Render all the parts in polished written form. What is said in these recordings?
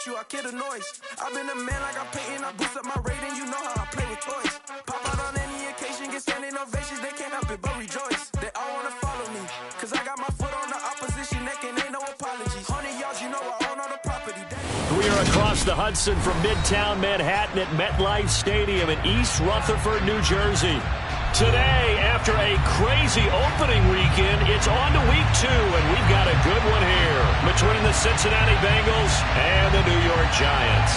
with you, I kill the noise. I've been a man like I'm painting, I boost up my rating, you know how I play with toys. Pop out on any occasion, get standing ovations, they can't help it but rejoice. They all wanna follow me, cause I got my foot on the opposition neck and ain't no apologies. 100 yards, you know I own all the property. We are across the Hudson from Midtown Manhattan at MetLife Stadium in East Rutherford, New Jersey. Today, after a crazy opening weekend, it's on to week 2, and we've got a good one here between the Cincinnati Bengals and the New York Giants.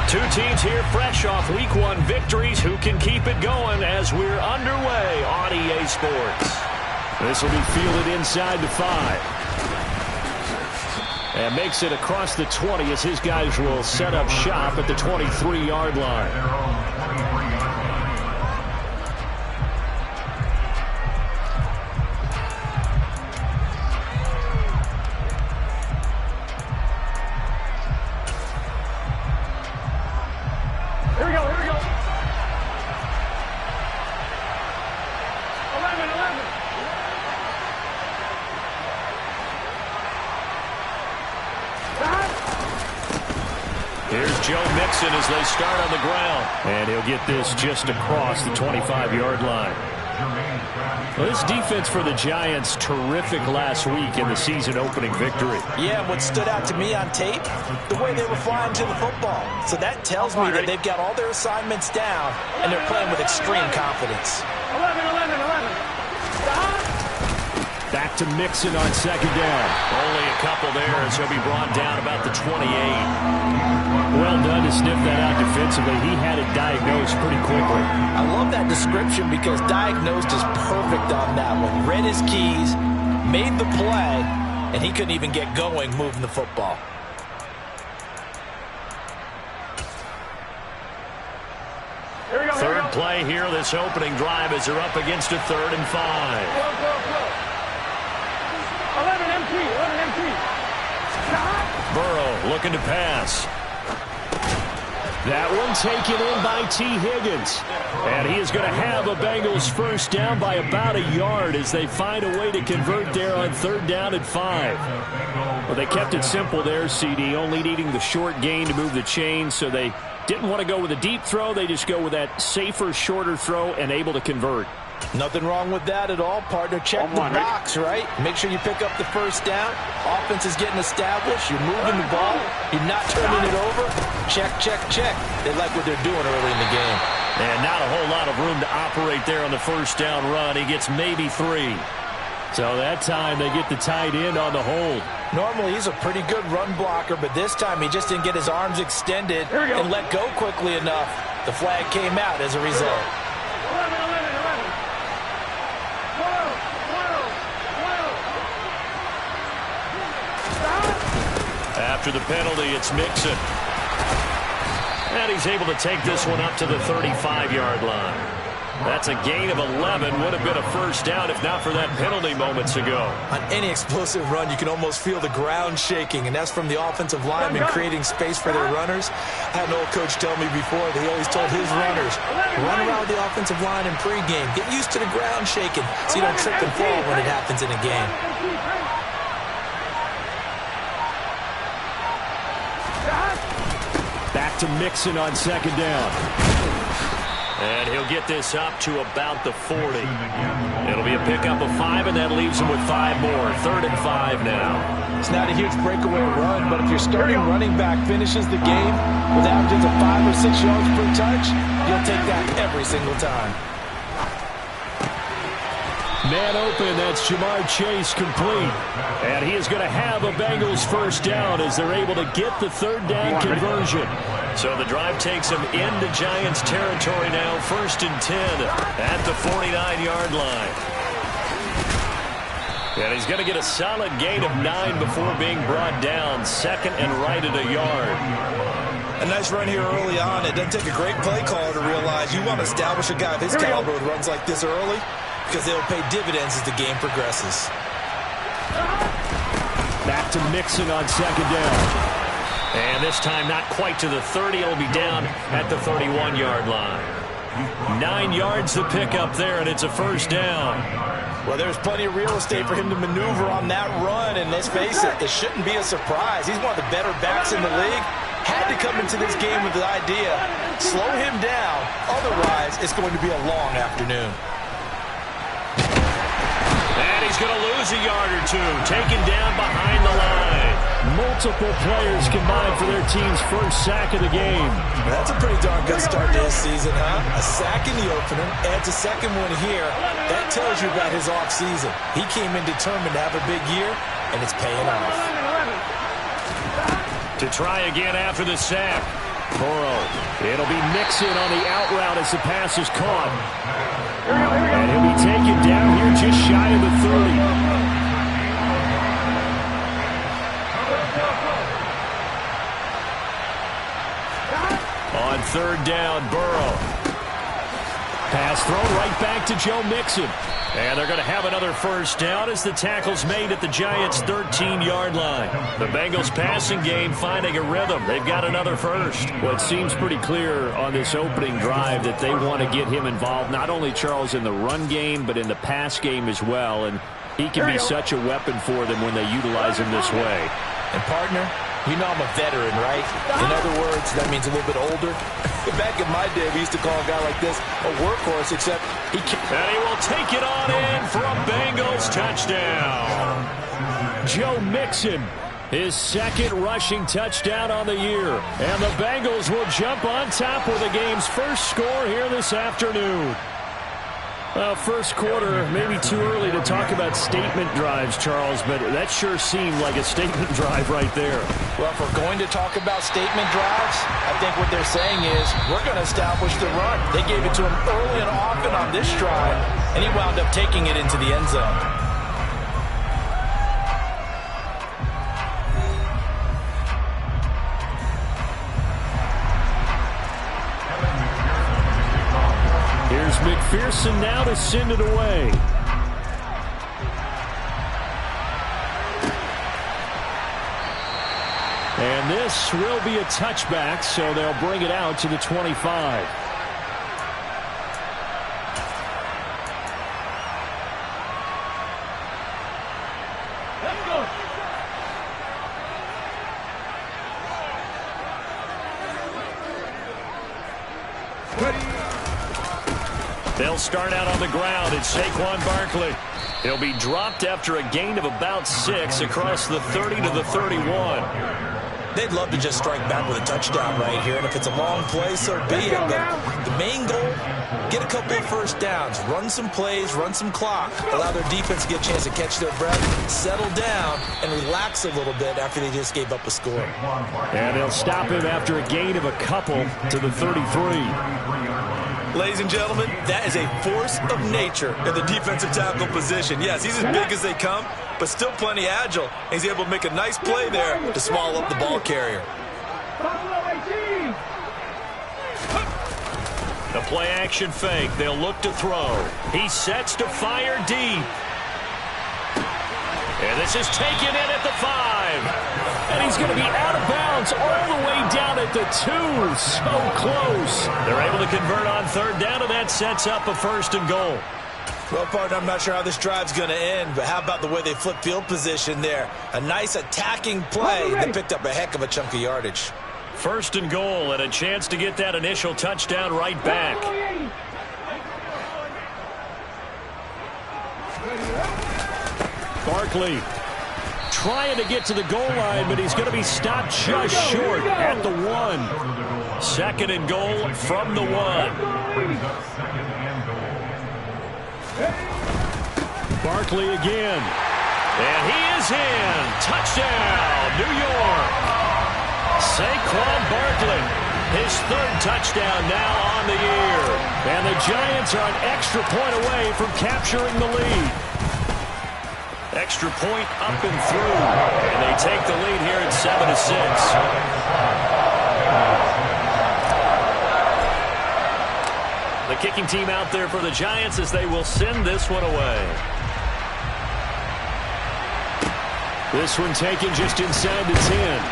Two teams here fresh off Week 1 victories. Who can keep it going as we're underway on EA Sports? This will be fielded inside the 5. And makes it across the 20 as his guys will set up shop at the 23-yard line. As they start on the ground, and he'll get this just across the 25-yard line. Well, this defense for the Giants, terrific last week in the season opening victory. Yeah, what stood out to me on tape, the way they were flying to the football. So that tells me that they've got all their assignments down, and they're playing with extreme confidence. 11. Back to Mixon on second down. Only a couple there as he'll be brought down about the 28. Well done to sniff that out defensively. He had it diagnosed pretty quickly. I love that description because diagnosed is perfect on that one. Read his keys, made the play, and he couldn't even get going moving the football. Third play here, this opening drive as they're up against a 3rd and 5. 11 MT. Burrow looking to pass. That one taken in by T. Higgins. And he is going to have a Bengals first down by about a yard as they find a way to convert there on 3rd down and 5. Well, they kept it simple there, CD, only needing the short gain to move the chains, so they didn't want to go with a deep throw. They just go with that safer, shorter throw and able to convert. Nothing wrong with that at all, partner. Check the box, right? Make sure you pick up the first down. Offense is getting established. You're moving the ball. You're not turning it over. Check, check, check. They like what they're doing early in the game. And not a whole lot of room to operate there on the first down run. He gets maybe 3. So that time they get the tight end on the hold. Normally he's a pretty good run blocker, but this time he just didn't get his arms extended and let go quickly enough. The flag came out as a result. After the penalty, it's Mixon. And he's able to take this one up to the 35-yard line. That's a gain of 11. Would have been a first down if not for that penalty moments ago. On any explosive run, you can almost feel the ground shaking, and that's from the offensive linemen creating space for their runners. I had an old coach tell me before that he always told his runners, run around the offensive line in pregame. Get used to the ground shaking so you don't trip and fall when it happens in a game. Back to Mixon on second down. And he'll get this up to about the 40. It'll be a pickup of 5, and that leaves him with 5 more. 3rd and 5 now. It's not a huge breakaway run, but if your starting running back finishes the game with averages of 5 or 6 yards per touch, you'll take that every single time. Man open, that's Jamar Chase complete. And he is going to have a Bengals first down as they're able to get the 3rd down conversion. So the drive takes him into Giants territory now, 1st and 10 at the 49-yard line. And he's going to get a solid gain of 9 before being brought down, 2nd and right at a yard. A nice run here early on. It doesn't take a great play caller to realize you want to establish a guy of his caliber who runs like this early, because they'll pay dividends as the game progresses. Back to Mixon on second down. And this time not quite to the 30. It'll be down at the 31-yard line. 9 yards to pick up there, and it's a first down. Well, there's plenty of real estate for him to maneuver on that run, and let's face it, it shouldn't be a surprise. He's one of the better backs in the league. Had to come into this game with the idea, slow him down, otherwise it's going to be a long afternoon. And he's going to lose a yard or two, taken down behind the line. Multiple players combined for their team's first sack of the game. That's a pretty darn good start to his season, huh? A sack in the opener, adds a second one here. That tells you about his offseason. He came in determined to have a big year, and it's paying off. To try again after the sack. Burrow. It'll be Mixon on the out route as the pass is caught. And he'll be taken down here just shy of the 30. On third down, Burrow. Pass thrown right back to Joe Mixon. And they're going to have another first down as the tackle's made at the Giants' 13-yard line. The Bengals passing game finding a rhythm. They've got another first. Well, it seems pretty clear on this opening drive that they want to get him involved, not only, Charles, in the run game, but in the pass game as well. And he can be such a weapon for them when they utilize him this way. And, partner, you know I'm a veteran, right? In other words, that means a little bit older. Back in my day, we used to call a guy like this a workhorse, except he can't. And he will take it on in for a Bengals touchdown. Joe Mixon, his second rushing touchdown on the year. And the Bengals will jump on top with the game's first score here this afternoon. Well, first quarter, maybe too early to talk about statement drives, Charles, but that sure seemed like a statement drive right there. Well, if we're going to talk about statement drives, I think what they're saying is we're going to establish the run. They gave it to him early and often on this drive, and he wound up taking it into the end zone. Here's McPherson now to send it away. And this will be a touchback, so they'll bring it out to the 25. Let's go. They'll start out on the ground. It's Saquon Barkley. He'll be dropped after a gain of about 6 across the 30 to the 31. They'd love to just strike back with a touchdown right here, and if it's a long play, so be it. But the main goal, get a couple of first downs, run some plays, run some clock, allow their defense to get a chance to catch their breath, settle down, and relax a little bit after they just gave up a score. And they'll stop him after a gain of a couple to the 33. Ladies and gentlemen, that is a force of nature in the defensive tackle position. Yes, he's as big as they come, but still plenty agile. He's able to make a nice play there to swallow up the ball carrier. The play action fake. They'll look to throw. He sets to fire deep. And this is taken in at the 5. And he's going to be out of bounds all the way down at the 2. So close. They're able to convert on third down, and that sets up a first and goal. Well, partner, I'm not sure how this drive's going to end, but how about the way they flip field position there? A nice attacking play that picked up a heck of a chunk of yardage. First and goal, and a chance to get that initial touchdown right back. Barkley trying to get to the goal line, but he's going to be stopped just short at the 1. Second and goal from the 1. Barkley again. And he is in. Touchdown, New York. Saquon Barkley, his third touchdown now on the year. And the Giants are an extra point away from capturing the lead. Extra point up and through. And they take the lead here at 7-6. The kicking team out there for the Giants as they will send this one away. This one taken just inside the 10.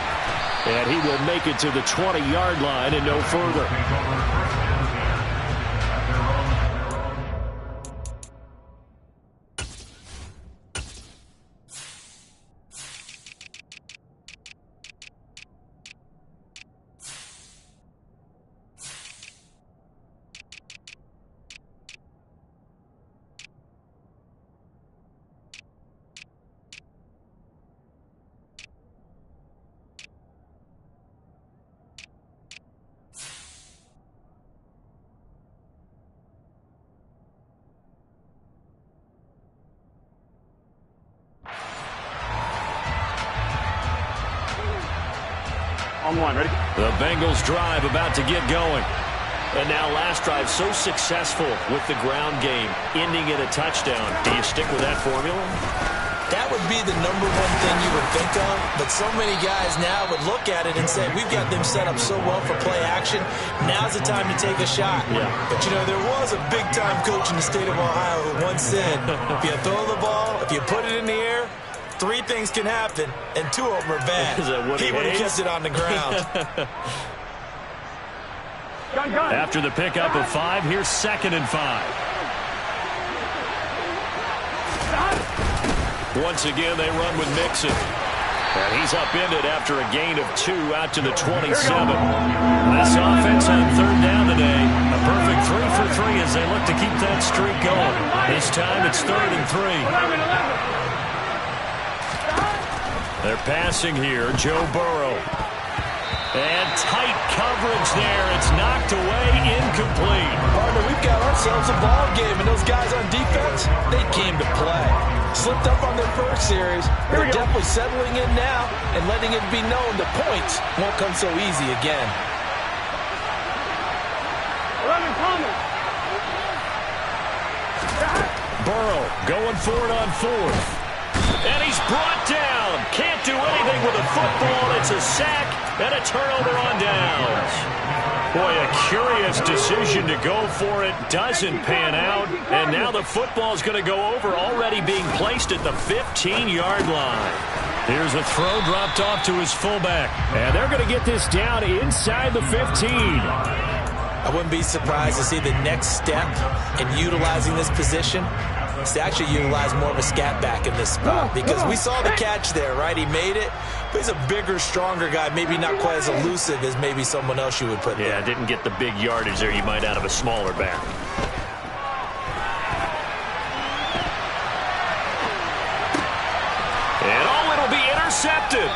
And he will make it to the 20-yard line and no further. On one, ready? The Bengals drive about to get going. And now last drive so successful with the ground game, ending in a touchdown. Do you stick with that formula? That would be the number one thing you would think of, but so many guys now would look at it and say, we've got them set up so well for play action, now's the time to take a shot. Yeah. But, you know, there was a big-time coach in the state of Ohio who once said, if you throw the ball, if you put it in the air, 3 things can happen, and 2 of them are bad. He would have kissed it on the ground. After the pickup of 5, here's 2nd and 5. Once again, they run with Mixon. And he's upended after a gain of 2 out to the 27. This offense on 3rd down today. A perfect 3 for 3 as they look to keep that streak going. This time it's 3rd and 3. They're passing here. Joe Burrow. And tight coverage there. It's knocked away, incomplete. Partner, we've got ourselves a ball game, and those guys on defense, they came to play. Slipped up on their first series. They're definitely settling in now and letting it be known the points won't come so easy again. 11 coming. Burrow going for it on 4th. And he's brought down. Can't do anything with a football. It's a sack and a turnover on downs. Boy, a curious decision to go for it. Doesn't pan out. And now the football's going to go over, already being placed at the 15-yard line. Here's a throw dropped off to his fullback. And they're going to get this down inside the 15. I wouldn't be surprised to see the next step in utilizing this position is to actually utilize more of a scat back in this spot, because we saw the catch there, right? He made it, but he's a bigger, stronger guy, maybe not quite as elusive as maybe someone else you would put there. Yeah, didn't get the big yardage there you might out of a smaller back. And it'll be intercepted.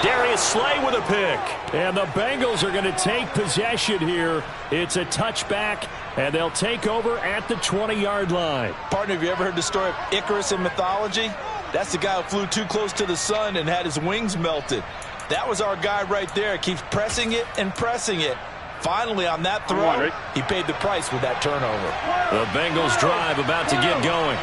Darius Slay with a pick. And the Bengals are going to take possession here. It's a touchback, and they'll take over at the 20-yard line. Partner, have you ever heard the story of Icarus in mythology? That's the guy who flew too close to the sun and had his wings melted. That was our guy right there. Keeps pressing it and pressing it. Finally, on that throw, he paid the price with that turnover. The Bengals drive about to get going.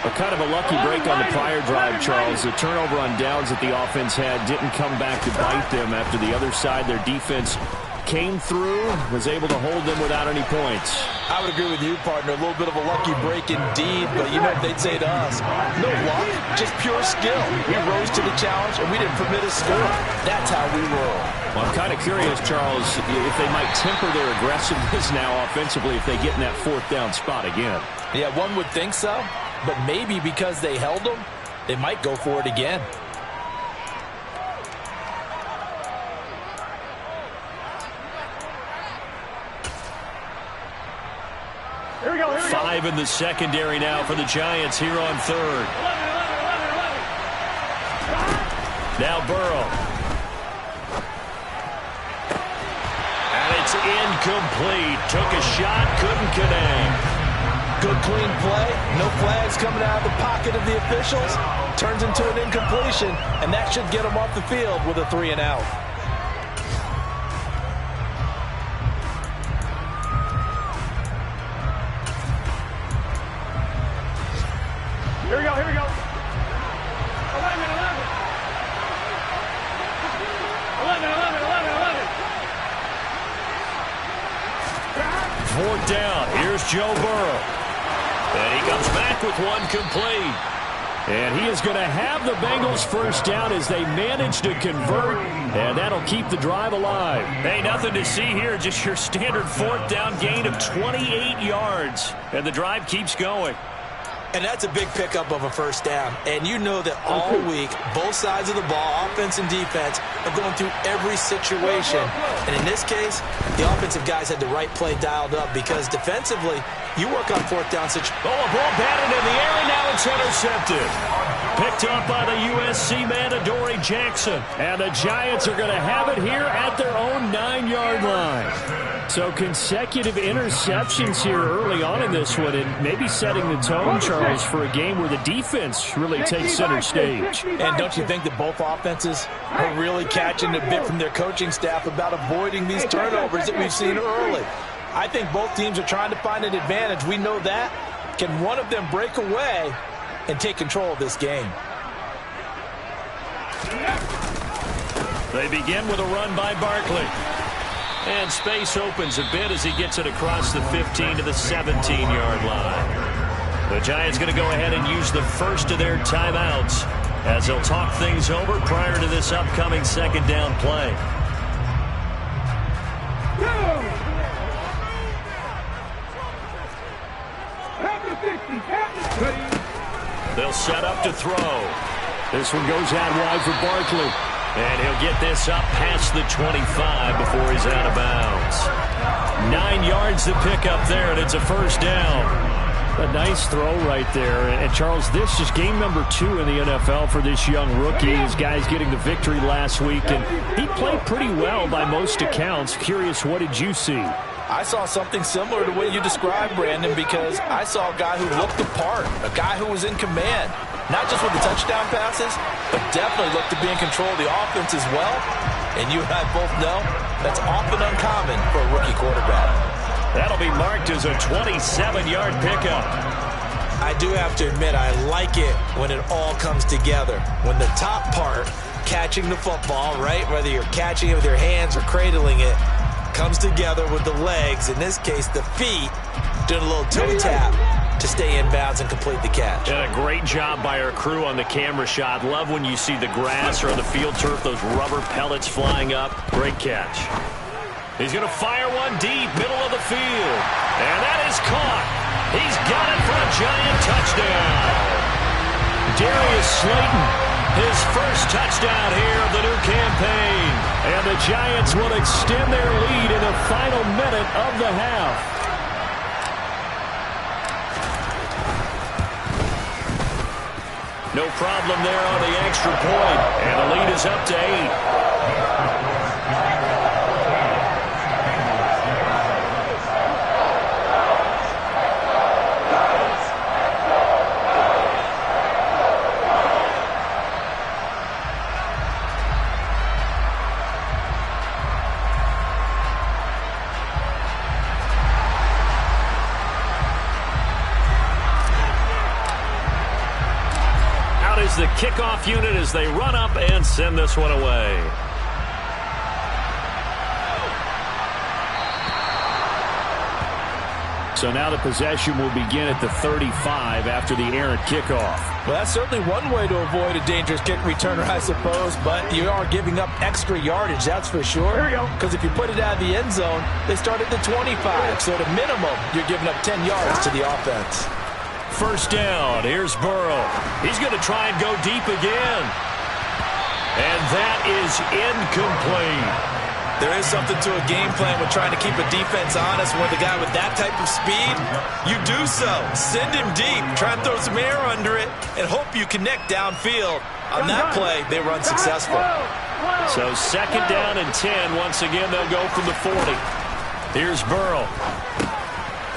A kind of a lucky break on the prior drive, Charles. The turnover on downs that the offense had didn't come back to bite them after the other side. Their defense came through, was able to hold them without any points. I would agree with you, partner. A little bit of a lucky break indeed, but you know what they'd say to us? No luck, just pure skill. We rose to the challenge, and we didn't permit a score. That's how we roll. Well, I'm kind of curious, Charles, if they might temper their aggressiveness now offensively if they get in that 4th down spot again. Yeah, one would think so. But maybe because they held them, they might go for it again. Here we go. 5 in the secondary now for the Giants here on 3rd. 11. Now Burrow. And it's incomplete. Took a shot, couldn't connect. Good, clean play. No flags coming out of the pocket of the officials. Turns into an incompletion, and that should get them off the field with a 3 and out. Here we go. 11. 4th down. Here's Joe Burrow. And he comes back with one complete. And he is going to have the Bengals first down as they manage to convert, and that'll keep the drive alive. Hey, nothing to see here, just your standard fourth down gain of 28 yards. And the drive keeps going. And that's a big pickup of a first down. And you know that all week, both sides of the ball, offense and defense, are going through every situation. And in this case, the offensive guys had the right play dialed up because defensively, you work on fourth down situations. Oh, a ball batted in the air, and now it's intercepted. Picked up by the USC man, Adoree Jackson. And the Giants are going to have it here at their own 9-yard line. So consecutive interceptions here early on in this one, and maybe setting the tone, Charles, for a game where the defense really takes center stage. And don't you think that both offenses are really catching a bit from their coaching staff about avoiding these turnovers that we've seen early? I think both teams are trying to find an advantage. We know that. Can one of them break away and take control of this game? They begin with a run by Barkley. And space opens a bit as he gets it across the 15 to the 17-yard line. The Giants going to go ahead and use the first of their timeouts as they'll talk things over prior to this upcoming second down play. They'll set up to throw. This one goes out wide for Barkley. And he'll get this up past the 25 before he's out of bounds. 9 yards to pick up there, and it's a first down. A nice throw right there. And, Charles, this is game number 2 in the NFL for this young rookie. His guys getting the victory last week, and he played pretty well by most accounts. Curious, what did you see? I saw something similar to what you described, Brandon, because I saw a guy who looked the part, a guy who was in command. Not just with the touchdown passes, but definitely looked to be in control of the offense as well. And you and I both know that's often uncommon for a rookie quarterback. That'll be marked as a 27-yard pickup. I do have to admit, I like it when it all comes together. When the top part, catching the football, right, whether you're catching it with your hands or cradling it, comes together with the legs, in this case the feet, doing a little toe tap to stay in bounds and complete the catch. And a great job by our crew on the camera shot. Love when you see the grass or the field turf, those rubber pellets flying up. Great catch. He's going to fire one deep, middle of the field. And that is caught. He's got it for a Giant touchdown. Darius Slayton, his first touchdown here of the new campaign. And the Giants will extend their lead in the final minute of the half. No problem there on the extra point. And the lead is up to 8. The kickoff unit as they run up and send this one away. So now the possession will begin at the 35 after the errant kickoff. Well, that's certainly one way to avoid a dangerous kick returner, I suppose, but you are giving up extra yardage, that's for sure. Here we go. Because if you put it out of the end zone, they start at the 25. So at a minimum, you're giving up 10 yards to the offense. First down, here's Burrow. He's going to try and go deep again. And that is incomplete. There is something to a game plan with trying to keep a defense honest. With a guy with that type of speed, you do so. Send him deep, try and throw some air under it, and hope you connect downfield. On that play, they were unsuccessful. So second down and 10. Once again, they'll go from the 40. Here's Burrow.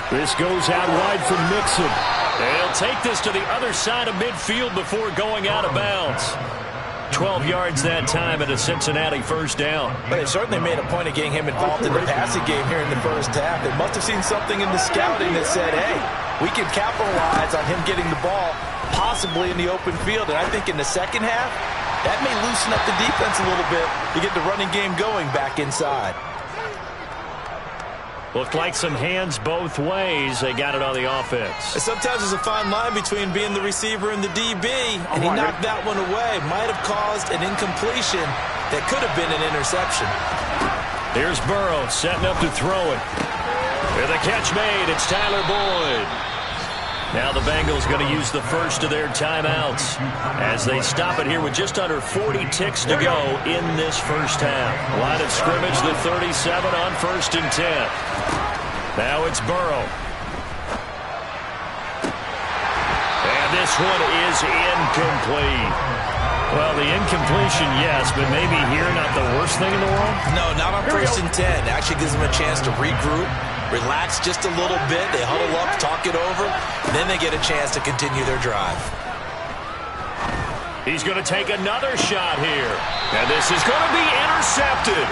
This goes out wide for Mixon. They'll take this to the other side of midfield before going out of bounds. 12 yards that time and a Cincinnati first down. But they certainly made a point of getting him involved in the passing game here in the first half. They must have seen something in the scouting that said, hey, we can capitalize on him getting the ball possibly in the open field. And I think in the second half, that may loosen up the defense a little bit to get the running game going back inside. Looked like some hands both ways. They got it on the offense. Sometimes there's a fine line between being the receiver and the DB, and he knocked that one away. Might have caused an incompletion that could have been an interception. Here's Burrow setting up to throw it. With a catch made, it's Tyler Boyd. Now the Bengals going to use the first of their timeouts as they stop it here with just under 40 ticks to go in this first half. Line of scrimmage, the 37 on 1st and 10. Now it's Burrow. And this one is incomplete. Well, the incompletion, yes, but maybe here not the worst thing in the world? No, not on 1st and 10. Actually gives them a chance to regroup, relax just a little bit. They huddle up, talk it over, and then they get a chance to continue their drive. He's going to take another shot here. And this is going to be intercepted.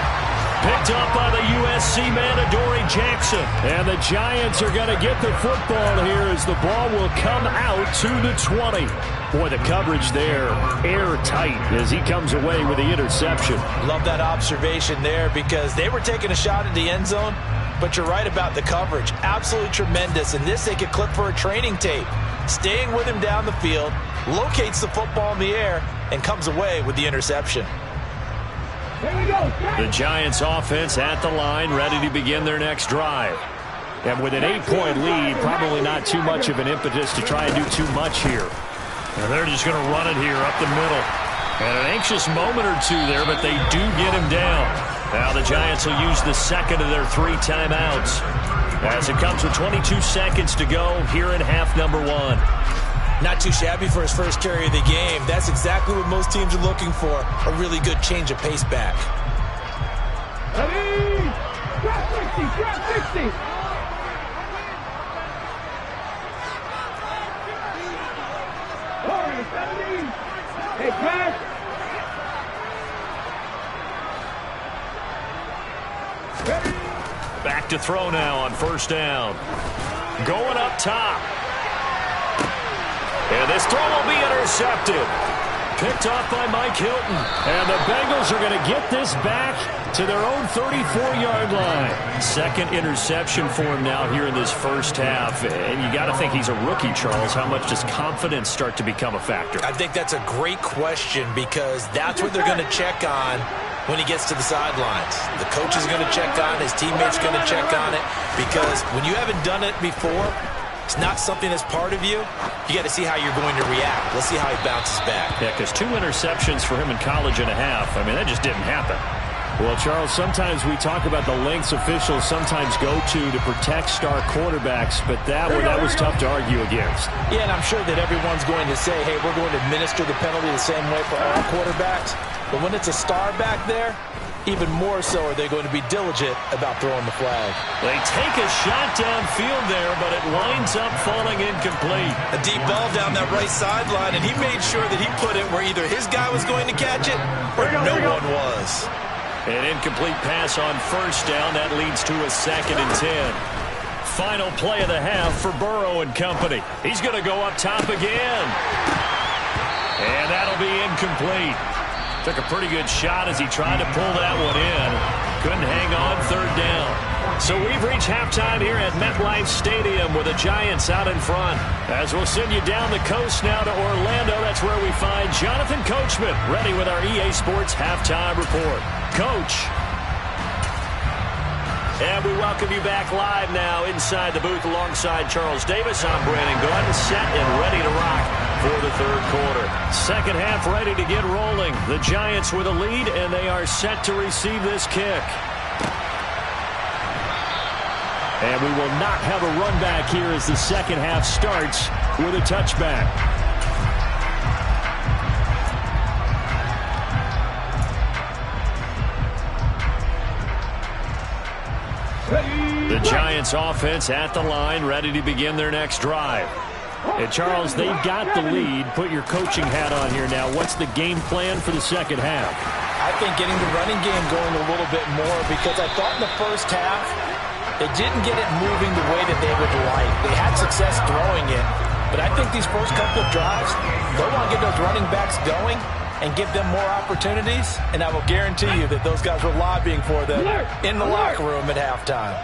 Picked up by the USC man, Adoree Jackson. And the Giants are going to get the football here as the ball will come out to the 20. Boy, the coverage there, airtight as he comes away with the interception. Love that observation there because they were taking a shot at the end zone, but you're right about the coverage. Absolutely tremendous. And this they could clip for a training tape. Staying with him down the field, locates the football in the air, and comes away with the interception. The Giants offense at the line, ready to begin their next drive. And with an 8-point lead, probably not too much of an impetus to try and do too much here. And they're just going to run it here up the middle. And an anxious moment or two there, but they do get him down. Now the Giants will use the second of their 3 timeouts as it comes with 22 seconds to go here in half number 1. Not too shabby for his first carry of the game. That's exactly what most teams are looking for, a really good change of pace back. Ready? Drop 60, drop 60. Forward, 70. Hey, crash. Ready? Back to throw now on 1st down. Going up top. And this throw will be intercepted. Picked off by Mike Hilton. And the Bengals are going to get this back to their own 34-yard line. Second interception for him now here in this first half. And you got to think he's a rookie, Charles. How much does confidence start to become a factor? I think that's a great question because that's what they're going to check on when he gets to the sidelines. The coach is going to check on it. His teammates are going to check on it because when you haven't done it before, it's not something that's part of you. You got to see how you're going to react. Let's see how he bounces back. Yeah, because 2 interceptions for him in college and a half. I mean, that just didn't happen. Well, Charles, sometimes we talk about the lengths officials sometimes go to protect star quarterbacks, but that was tough to argue against. Yeah, and I'm sure that everyone's going to say, hey, we're going to administer the penalty the same way for all quarterbacks. But when it's a star back there, even more so are they going to be diligent about throwing the flag. They take a shot downfield there, but it winds up falling incomplete. A deep ball down that right sideline, and he made sure that he put it where either his guy was going to catch it or no one was. An incomplete pass on 1st down. That leads to a 2nd and 10. Final play of the half for Burrow and company. He's going to go up top again. And that'll be incomplete. Took a pretty good shot as he tried to pull that one in. Couldn't hang on 3rd down. So we've reached halftime here at MetLife Stadium with the Giants out in front. As we'll send you down the coast now to Orlando, that's where we find Jonathan Coachman ready with our EA Sports Halftime Report. Coach. And we welcome you back live now inside the booth alongside Charles Davis. I'm Brandon Gordon, set and ready to rock for the 3rd quarter. Second half ready to get rolling. The Giants with a lead, and they are set to receive this kick. And we will not have a run back here as the second half starts with a touchback. The Giants offense at the line, ready to begin their next drive. And Charles, they've got the lead. Put your coaching hat on here now. What's the game plan for the second half? I think getting the running game going a little bit more because I thought in the first half they didn't get it moving the way that they would like. They had success throwing it, but I think these first couple of drives, they want to get those running backs going and give them more opportunities, and I will guarantee you that those guys were lobbying for them in the locker room at halftime.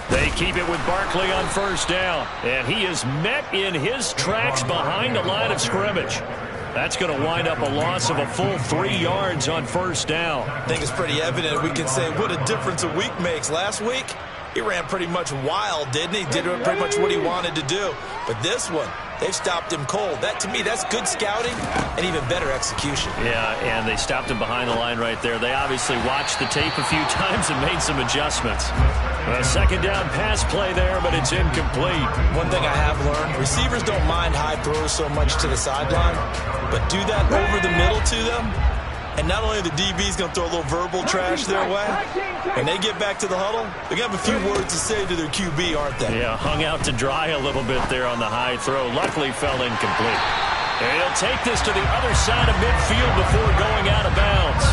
They keep it with Barkley on first down, and he is met in his tracks behind the line of scrimmage. That's going to wind up a loss of a full 3 yards on first down. I think it's pretty evident. We can say what a difference a week makes. Last week, he ran pretty much wild, didn't he? Did pretty much what he wanted to do. But this one, they've stopped him cold. That, to me, that's good scouting and even better execution. Yeah, and they stopped him behind the line right there. They obviously watched the tape a few times and made some adjustments. A second down pass play there, but it's incomplete. One thing I have learned, receivers don't mind high throws so much to the sideline, but do that over the middle to them, and not only the DB's going to throw a little verbal trash their way, when they get back to the huddle, they're going to have a few words to say to their QB, aren't they? Yeah, hung out to dry a little bit there on the high throw. Luckily fell incomplete. And he'll take this to the other side of midfield before going out of bounds.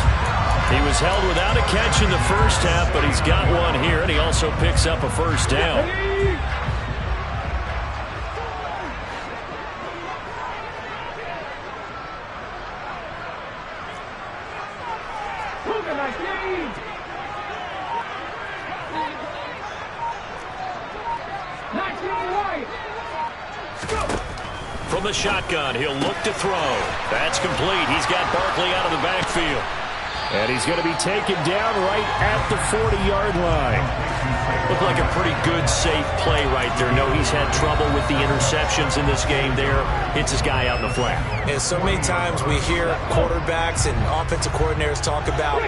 He was held without a catch in the first half, but he's got one here, and he also picks up a first down. From the shotgun, he'll look to throw. That's complete. He's got Barkley out of the backfield. And he's going to be taken down right at the 40-yard line. Looked like a pretty good, safe play right there. No, he's had trouble with the interceptions in this game there. Hits his guy out in the flat. And so many times we hear quarterbacks and offensive coordinators talk about,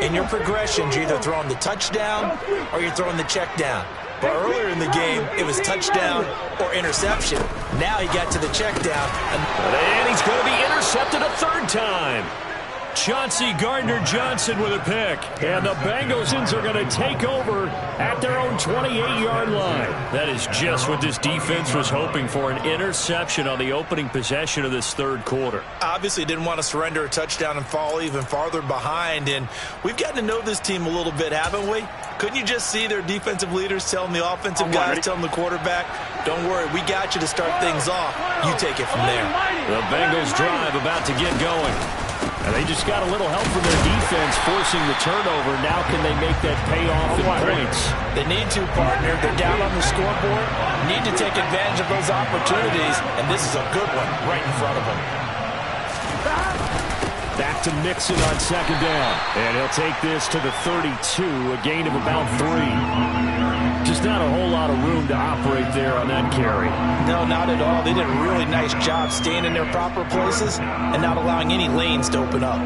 in your progressions, you're either throwing the touchdown or you're throwing the check down. But earlier in the game, it was touchdown or interception. Now he got to the check down. And he's going to be intercepted a third time. Chauncey Gardner-Johnson with a pick. And the Bengals are going to take over at their own 28-yard line. That is just what this defense was hoping for, an interception on the opening possession of this third quarter. Obviously didn't want to surrender a touchdown and fall even farther behind. And we've gotten to know this team a little bit, haven't we? Couldn't you just see their defensive leaders telling the offensive guys, telling the quarterback, don't worry, we got you to start things off. You take it from there. The Bengals drive about to get going. And they just got a little help from their defense forcing the turnover. Now can they make that pay off in points? They need to, partner. They're down on the scoreboard. Need to take advantage of those opportunities. And this is a good one right in front of them. Back to Mixon on second down. And he'll take this to the 32, a gain of about 3. Just not a whole lot of room to operate there on that carry. No, not at all. They did a really nice job staying in their proper places and not allowing any lanes to open up.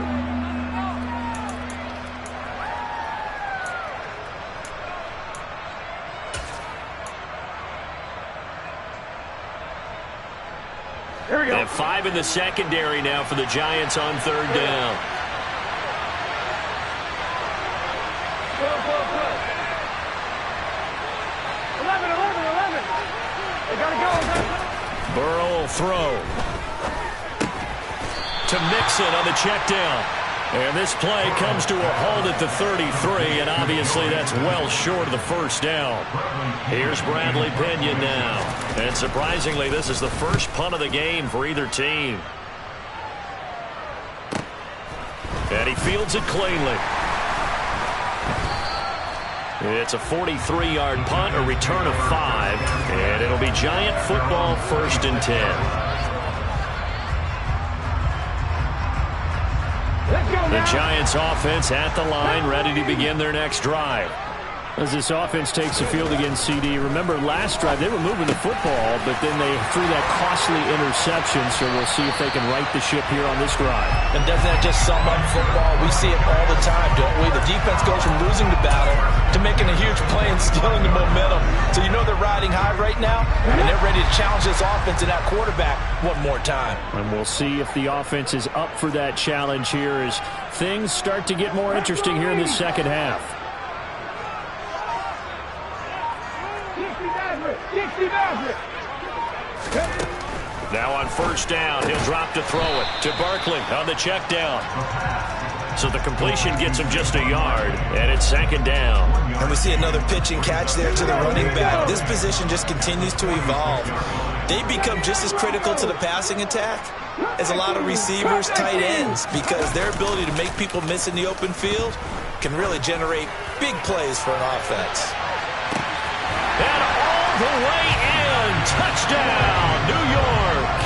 Here we go. And 5 in the secondary now for the Giants on third down. Burrow will throw to Mixon on the check down. And this play comes to a halt at the 33, and obviously that's well short of the first down. Here's Bradley Pinion now. And surprisingly, this is the first punt of the game for either team. And he fields it cleanly. It's a 43-yard punt, a return of 5, and it'll be Giant football, 1st and 10. The Giants offense at the line, ready to begin their next drive. As this offense takes the field against CD, remember last drive they were moving the football, but then they threw that costly interception, so we'll see if they can right the ship here on this drive. And doesn't that just sum up football? We see it all the time, don't we? The defense goes from losing the battle to making a huge play and stealing the momentum. So you know they're riding high right now, and they're ready to challenge this offense and that quarterback one more time. And we'll see if the offense is up for that challenge here as things start to get more interesting here in the second half. Now on first down, he'll drop to throw it to Barkley on the check down. So the completion gets him just a yard, and it's second down. And we see another pitch and catch there to the running back. This position just continues to evolve. they become just as critical to the passing attack as a lot of receivers, tight ends, because their ability to make people miss in the open field can really generate big plays for an offense. And all the way in. Touchdown, New York.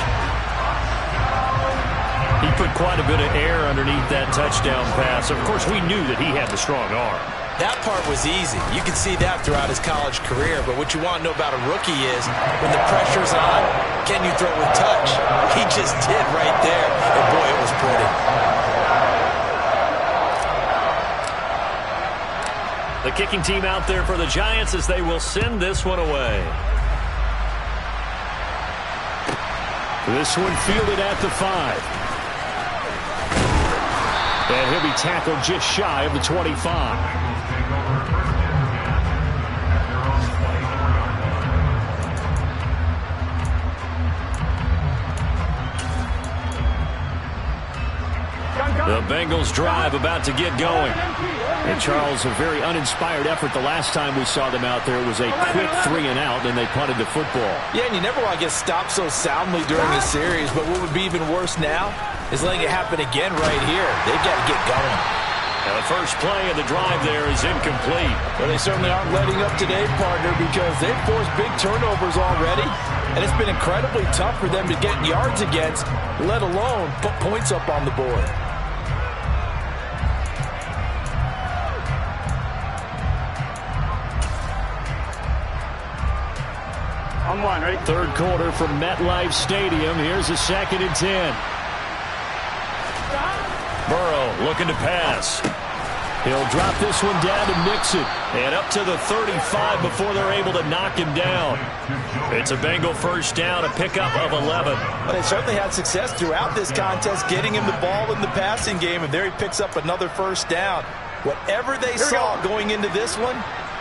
He put quite a bit of air underneath that touchdown pass. Of course, we knew that he had the strong arm. That part was easy. You can see that throughout his college career. But what you want to know about a rookie is when the pressure's on, can you throw with touch? He just did right there. And boy, it was pretty. The kicking team out there for the Giants as they will send this one away. This one fielded at the 5. And he'll be tackled just shy of the 25. The Bengals drive about to get going. And Charles, a very uninspired effort the last time we saw them out there. It was a quick 3 and out, and they punted the football. Yeah, and you never want to get stopped so soundly during a series, but what would be even worse now is letting it happen again right here. They've got to get going. Now the first play of the drive there is incomplete. Well, they certainly aren't letting up today, partner, because they've forced big turnovers already, and it's been incredibly tough for them to get yards against, let alone put points up on the board. On one, ready? Third quarter from MetLife Stadium. Here's a 2nd and 10. Burrow looking to pass. He'll drop this one down to Mixon. And up to the 35 before they're able to knock him down. It's a Bengal first down, a pickup of 11. Well, they certainly had success throughout this contest, getting him the ball in the passing game, and there he picks up another first down. Whatever they saw going into this one,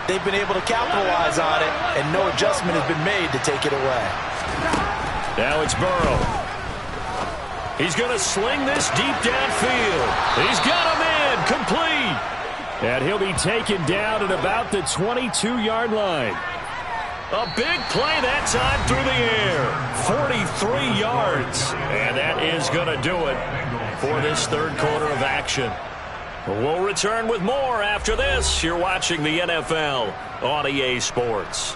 they've been able to capitalize on it, and no adjustment has been made to take it away. Now it's Burrow. He's going to sling this deep downfield. He's got him in, complete. And he'll be taken down at about the 22-yard line. A big play that time through the air. 43 yards. And that is going to do it for this third quarter of action. We'll return with more after this. You're watching the NFL on EA Sports.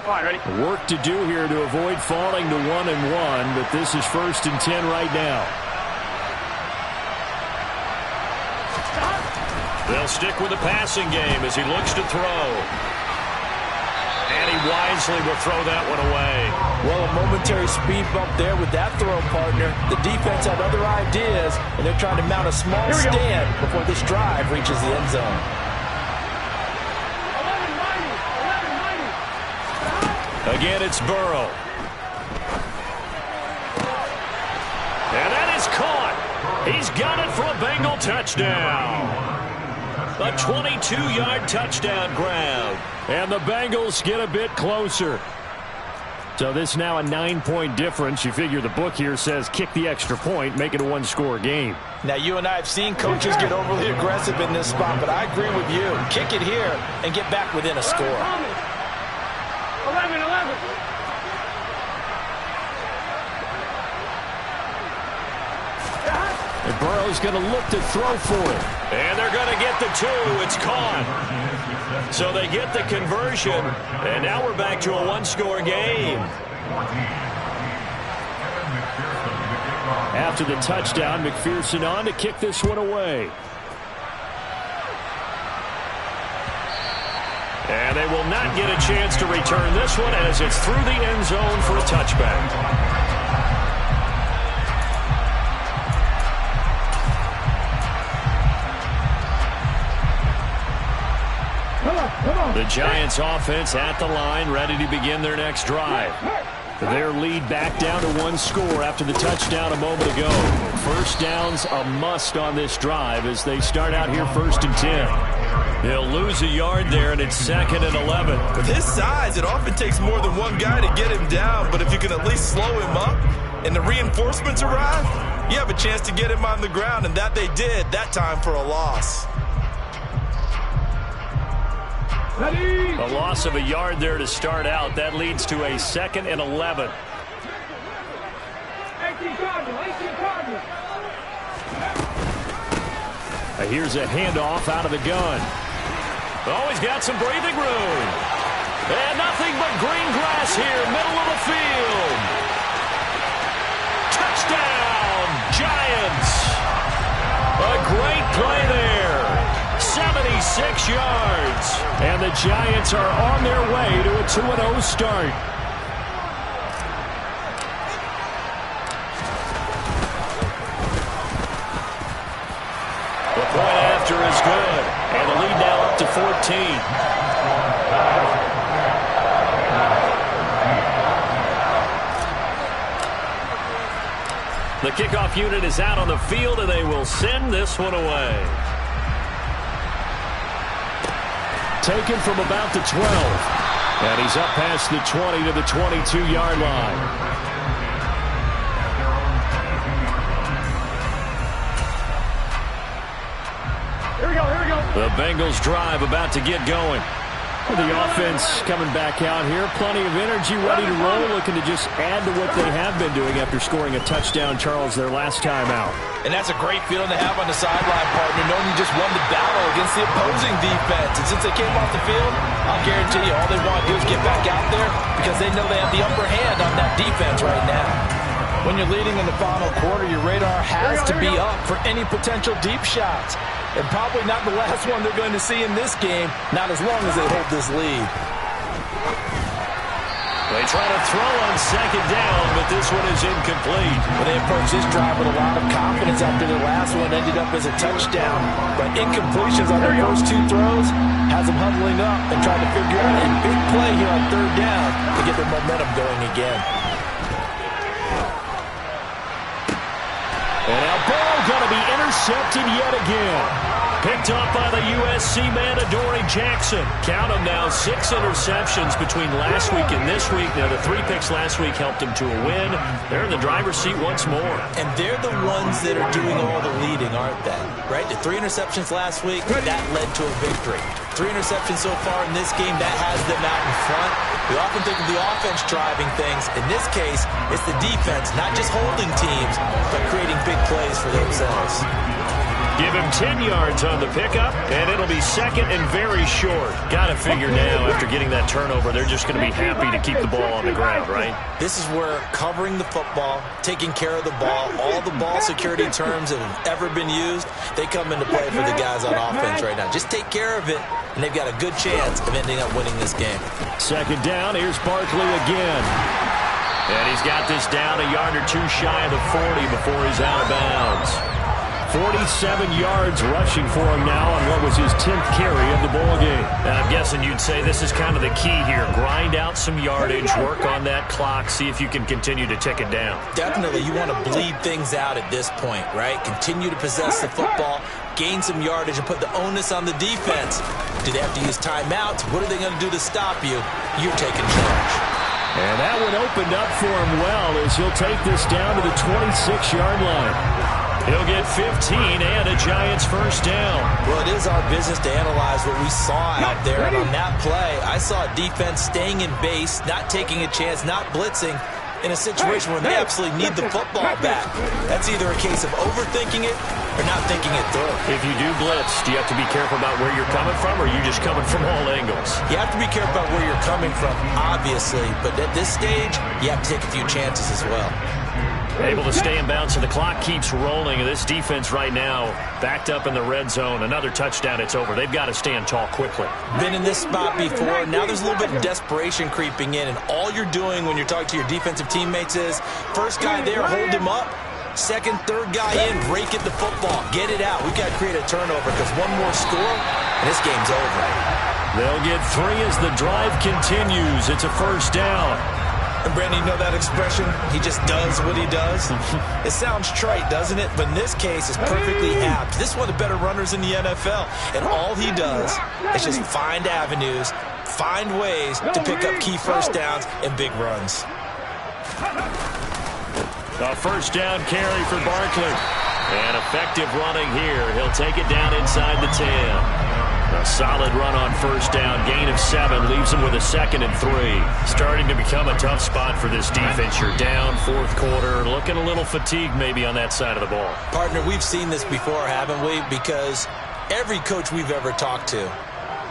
Fine, ready? Work to do here to avoid falling to 1-1, but this is 1st and 10 right now. They'll stick with the passing game as he looks to throw. And he wisely will throw that one away. Well, a momentary speed bump there with that throw, partner. The defense had other ideas, and they're trying to mount a small stand before this drive reaches the end zone. Again, it's Burrow. And that is caught. He's got it for a Bengal touchdown. A 22-yard touchdown grab. And the Bengals get a bit closer. So this now a 9-point difference. You figure the book here says kick the extra point, make it a one-score game. Now, you and I have seen coaches get overly aggressive in this spot, but I agree with you. Kick it here and get back within a score. 11. And Burrow's going to look to throw for it. And they're going to get the 2. It's caught. So they get the conversion. And now we're back to a one-score game. After the touchdown, McPherson on to kick this one away. And they will not get a chance to return this one as it's through the end zone for a touchback. The Giants offense at the line, ready to begin their next drive. Their lead back down to 1 score after the touchdown a moment ago. First down's a must on this drive as they start out here 1st and 10. They'll lose a yard there, and it's 2nd and 11. With his size, it often takes more than one guy to get him down, but if you can at least slow him up, and the reinforcements arrive, you have a chance to get him on the ground, and that they did, that time for a loss. A loss of a yard there to start out. That leads to a 2nd and 11. Here's a handoff out of the gun. Oh, he's got some breathing room. And nothing but green grass here, middle of the field. Touchdown, Giants. A great play there. 76 yards. And the Giants are on their way to a 2-0 start. The point after is good. And the lead now up to 14. The kickoff unit is out on the field, and they will send this one away. Taken from about the 12. And he's up past the 20 to the 22-yard line. Here we go, here we go. The Bengals drive about to get going. The offense coming back out here. Plenty of energy, ready to roll, looking to just add to what they have been doing after scoring a touchdown, Charles, their last time out. And that's a great feeling to have on the sideline, partner, knowing you just won the battle against the opposing defense. And since they came off the field, I'll guarantee you all they want to do is get back out there because they know they have the upper hand on that defense right now. When you're leading in the final quarter, your radar has to be up for any potential deep shots. And probably not the last one they're going to see in this game, not as long as they hold this lead. They try to throw on 2nd down, but this one is incomplete. Well, they approach this drive with a lot of confidence after their last one ended up as a touchdown. But incompletions on their first 2 throws has them huddling up and trying to figure out a big play here on 3rd down to get their momentum going again. And now ball going to be intercepted yet again. Picked up by the USC man, Adoree Jackson. Count them now, 6 interceptions between last week and this week. Now, the 3 picks last week helped him to a win. They're in the driver's seat once more. And they're the ones that are doing all the leading, aren't they? Right? The 3 interceptions last week, that led to a victory. 3 interceptions so far in this game, that has them out in front. We often think of the offense driving things. In this case, it's the defense, not just holding teams, but creating big plays for themselves. Give him 10 yards on the pickup, and it'll be 2nd and very short. Got to figure now, after getting that turnover, they're just going to be happy to keep the ball on the ground, right? This is where covering the football, taking care of the ball, all the ball security terms that have ever been used, they come into play for the guys on offense right now. Just take care of it, and they've got a good chance of ending up winning this game. 2nd down, here's Barkley again. And he's got this down a yard or 2 shy of the 40 before he's out of bounds. 47 yards rushing for him now on what was his 10th carry of the ball game. And I'm guessing you'd say this is kind of the key here. Grind out some yardage, work on that clock, see if you can continue to tick it down. Definitely, you want to bleed things out at this point, right? Continue to possess the football, gain some yardage, and put the onus on the defense. Do they have to use timeouts? What are they going to do to stop you? You're taking charge. And that one opened up for him well as he'll take this down to the 26-yard line. He'll get 15 and a Giants first down. Well, it is our business to analyze what we saw out there. And on that play, I saw a defense staying in base, not taking a chance, not blitzing in a situation where they absolutely need the football back. That's either a case of overthinking it or not thinking it through. If you do blitz, do you have to be careful about where you're coming from, or are you just coming from all angles? You have to be careful about where you're coming from, obviously. But at this stage, you have to take a few chances as well. Able to stay in bounds, and the clock keeps rolling. And this defense right now backed up in the red zone. Another touchdown, it's over. They've got to stand tall quickly. Been in this spot before. Now there's a little bit of desperation creeping in. And all you're doing when you're talking to your defensive teammates is, first guy there, hold him up. Second, third guy in, rake at the football. Get it out. We've got to create a turnover because one more score, and this game's over. They'll get 3 as the drive continues. It's a first down. And Brandon, you know that expression? He just does what he does. It sounds trite, doesn't it? But in this case, it's perfectly apt. This is one of the better runners in the NFL. And all he does is just find avenues, find ways to pick up key first downs and big runs. A first down carry for Barkley. And effective running here. He'll take it down inside the 10. A solid run on first down. Gain of 7 leaves him with a 2nd and 3. Starting to become a tough spot for this defense. You're down fourth quarter. Looking a little fatigued maybe on that side of the ball. Partner, we've seen this before, haven't we? Because every coach we've ever talked to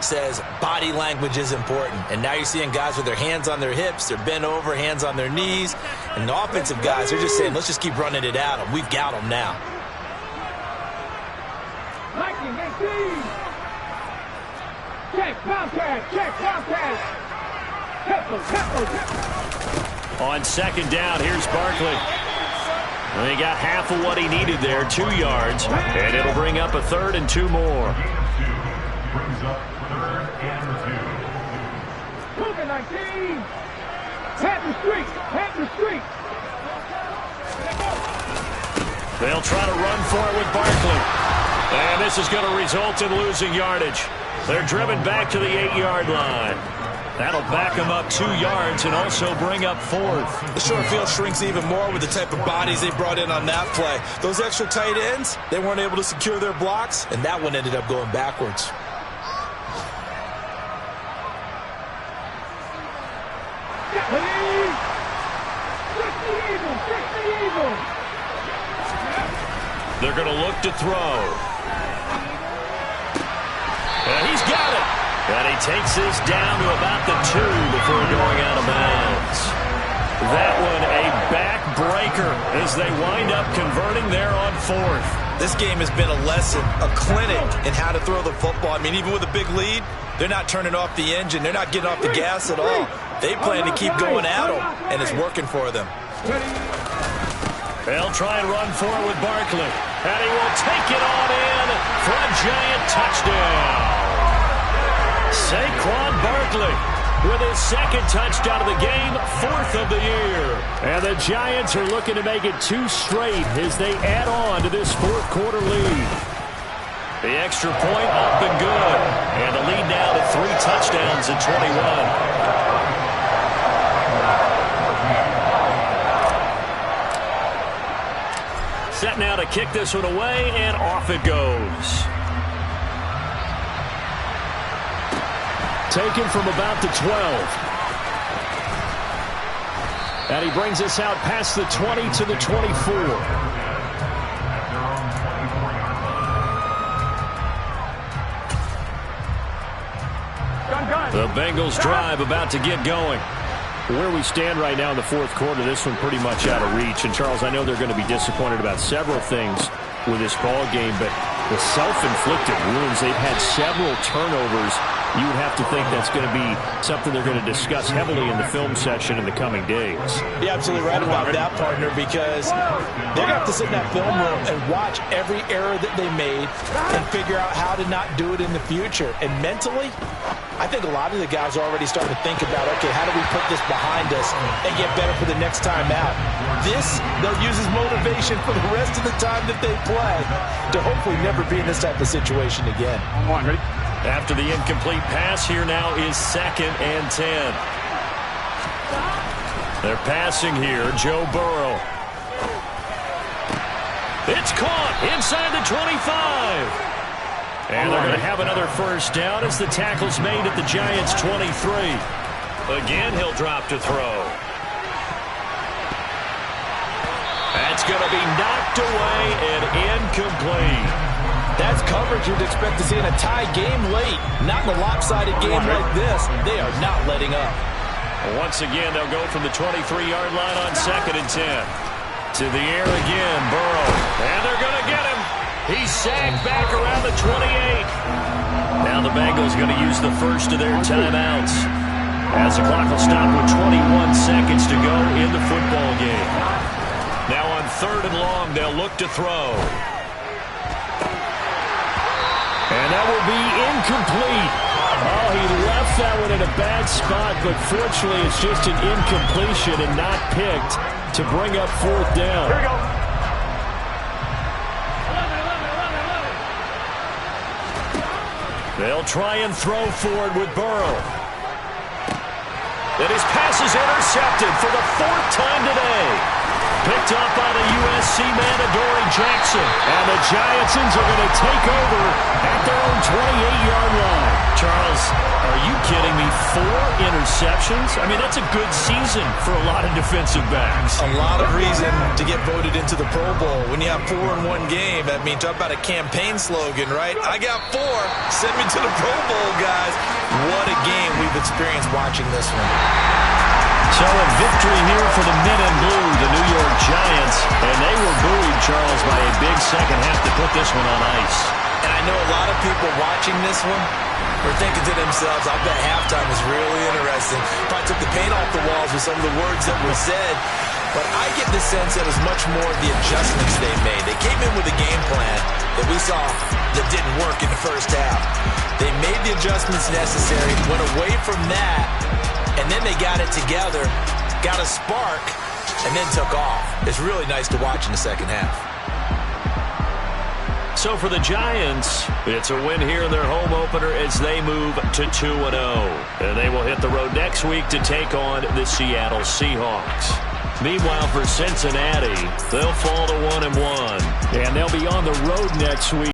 says body language is important. And now you're seeing guys with their hands on their hips, they're bent over, hands on their knees. And the offensive guys are just saying, let's just keep running it at them. We've got them now. Check, Bobcat. On second down, here's Barkley. And he got half of what he needed there, 2 yards. And it'll bring up a 3rd and 2 more. Cougar 19. Hat the street. They'll try to run for it with Barkley. And this is going to result in losing yardage. They're driven back to the 8-yard line. That'll back them up 2 yards and also bring up 4th. The short field shrinks even more with the type of bodies they brought in on that play. Those extra tight ends, they weren't able to secure their blocks, and that one ended up going backwards. They're going to look to throw. And he's got it. And he takes this down to about the 2 before going out of bounds. That one a backbreaker as they wind up converting there on 4th. This game has been a lesson, a clinic in how to throw the football. I mean, even with a big lead, they're not turning off the engine. They're not getting off the gas at all. They plan to keep going at them, and it's working for them. They'll try and run for it with Barkley. And he will take it on in for a giant touchdown. Saquon Barkley with his 2nd touchdown of the game, 4th of the year. And the Giants are looking to make it 2 straight as they add on to this fourth quarter lead. The extra point up and good. And the lead now to 3 touchdowns at 21. Set now to kick this one away, and off it goes. Taken from about the 12. And he brings us out past the 20 to the 24. The Bengals drive about to get going. Where we stand right now in the fourth quarter, this one pretty much out of reach. And, Charles, I know they're going to be disappointed about several things with this ball game, but the self-inflicted wounds, they've had several turnovers. You would have to think that's going to be something they're going to discuss heavily in the film session in the coming days. You're absolutely right about that, partner, because they're going to have to sit in that film room and watch every error that they made and figure out how to not do it in the future. And mentally, I think a lot of the guys are already starting to think about, okay, how do we put this behind us and get better for the next time out? This, they'll use as motivation for the rest of the time that they play to hopefully never be in this type of situation again. Come on, ready? After the incomplete pass, here now is 2nd and 10. They're passing here, Joe Burrow. It's caught inside the 25. And they're going to have another first down as the tackle's made at the Giants' 23. Again, he'll drop to throw. That's going to be knocked away and incomplete. That's coverage you'd expect to see in a tie game late. Not in a lopsided game like this. They are not letting up. Once again, they'll go from the 23-yard line on 2nd and 10. To the air again, Burrow. And they're going to get him. He's sagged back around the 28. Now the Bengals going to use the first of their timeouts, as the clock will stop with 21 seconds to go in the football game. Now on 3rd and long, they'll look to throw. And that will be incomplete. Oh, he left that one in a bad spot, but fortunately it's just an incompletion and not picked to bring up 4th down. Here we go. They'll try and throw forward with Burrow. And his pass is intercepted for the 4th time today. Picked up by the USC man, Adoree Jackson. And the Giantsons are going to take over at their own 28-yard line. Charles, are you kidding me? 4 interceptions? I mean, that's a good season for a lot of defensive backs. A lot of reason to get voted into the Pro Bowl. When you have 4 in one game, I mean, talk about a campaign slogan, right? I got 4. Send me to the Pro Bowl, guys. What a game we've experienced watching this one. So a victory here for the men in blue, the New York Giants. And they were buoyed, Charles, by a big second half to put this one on ice. And I know a lot of people watching this one were thinking to themselves, I bet halftime is really interesting. Probably took the paint off the walls with some of the words that were said. But I get the sense that it was much more of the adjustments they made. They came in with a game plan that we saw that didn't work in the first half. They made the adjustments necessary, went away from that, and then they got it together, got a spark, and then took off. It's really nice to watch in the second half. So for the Giants, it's a win here in their home opener as they move to 2-0. And they will hit the road next week to take on the Seattle Seahawks. Meanwhile, for Cincinnati, they'll fall to 1-1. And they'll be on the road next week.